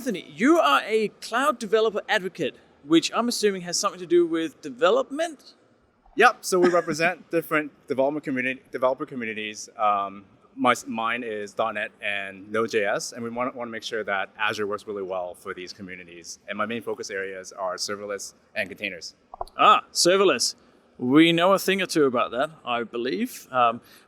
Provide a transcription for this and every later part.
Anthony, you are a cloud developer advocate, which I'm assuming has something to do with development? Yep, so we represent different developer communities. Mine is .NET and Node.js, and we want to make sure that Azure works really well for these communities. And my main focus areas are serverless and containers. Serverless. We know a thing or two about that, I believe.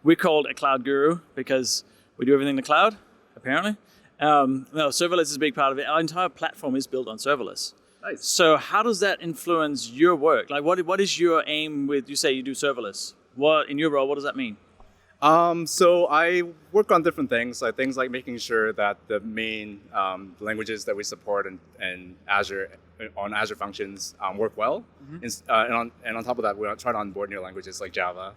We're called a cloud guru because we do everything in the cloud, apparently. No, serverless is a big part of it. Our entire platform is built on serverless. Nice. So how does that influence your work? Like, what is your aim with, you say you do serverless. What, in your role, what does that mean? So I work on different things, like things like making sure that the main languages that we support in Azure, on Azure Functions work well. Mm-hmm. And on top of that, we try to onboard new languages like Java.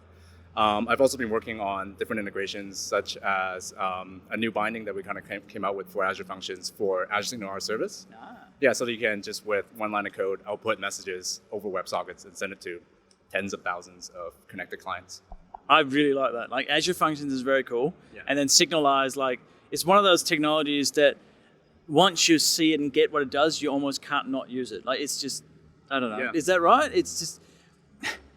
I've also been working on different integrations, such as a new binding that we kind of came out with for Azure Functions for Azure Signal R service. Yeah, so that you can just with one line of code output messages over WebSockets and send it to tens of thousands of connected clients. I really like that. Like Azure Functions is very cool. Yeah. And then Signalize, like it's one of those technologies that once you see it and get what it does, you almost can't not use it. Like it's just, I don't know. Yeah. Is that right? It's just,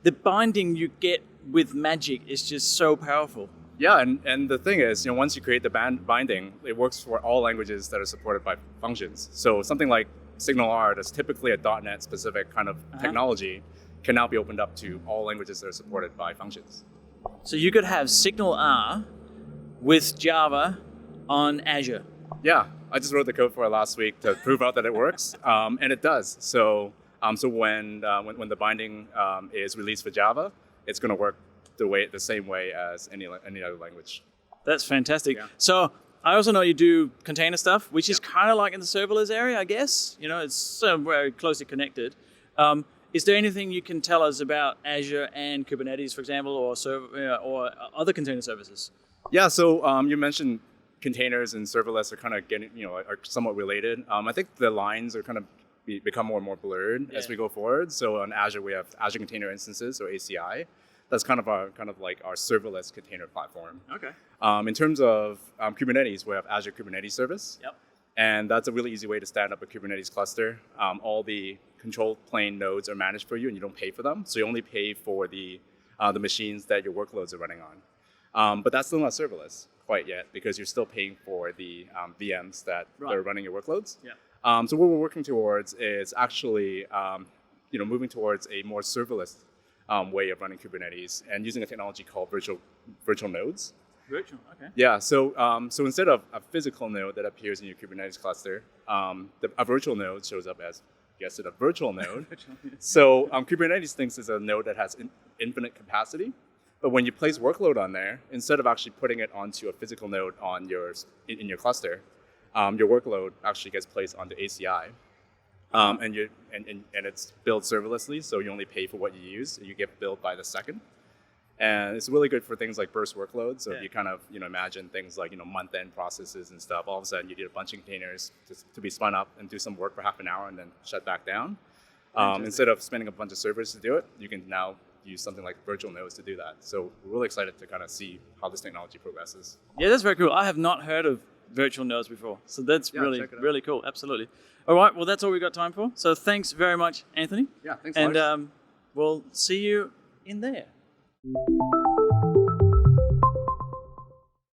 the binding you get with magic is just so powerful. Yeah, and the thing is, once you create the binding, it works for all languages that are supported by functions. So something like Signal R, that's typically a .NET specific kind of technology, can now be opened up to all languages that are supported by functions. So you could have Signal R with Java on Azure. Yeah, I just wrote the code for it last week to prove out that it works, and it does. So when the binding is released for Java, it's going to work the same way as any other language. That's fantastic. Yeah. So I also know you do container stuff, which is kind of like in the serverless area, I guess. It's so very closely connected. Is there anything you can tell us about Azure and Kubernetes, for example, or other container services? Yeah. So you mentioned containers and serverless are kind of getting, are somewhat related. I think the lines are kind of become more and more blurred as we go forward. So on Azure, we have Azure Container Instances, or ACI. That's kind of our serverless container platform. Okay. In terms of Kubernetes, we have Azure Kubernetes Service. Yep. And that's a really easy way to stand up a Kubernetes cluster. All the control plane nodes are managed for you, and you don't pay for them. So you only pay for the machines that your workloads are running on. But that's still not serverless quite yet, because you're still paying for the VMs that are running your workloads. Yeah. So what we're working towards is actually moving towards a more serverless way of running Kubernetes and using a technology called virtual nodes. Virtual, okay. Yeah, so instead of a physical node that appears in your Kubernetes cluster, a virtual node shows up as, guess it, a virtual node. So Kubernetes thinks it's a node that has infinite capacity, but when you place workload on there, instead of actually putting it onto a physical node in your cluster, your workload actually gets placed onto ACI. And it's billed serverlessly, so you only pay for what you use. You get billed by the second, and it's really good for things like burst workloads. So if you kind of imagine things like month-end processes and stuff, all of a sudden you need a bunch of containers to be spun up and do some work for half an hour and then shut back down. Instead of spending a bunch of servers to do it, you can now use something like virtual nodes to do that. So we're really excited to kind of see how this technology progresses. Yeah, that's very cool. I have not heard of virtual nodes before, so that's really cool. Absolutely. All right, well, that's all we've got time for. So thanks very much, Anthony. Yeah, thanks, Lars. And we'll see you in there.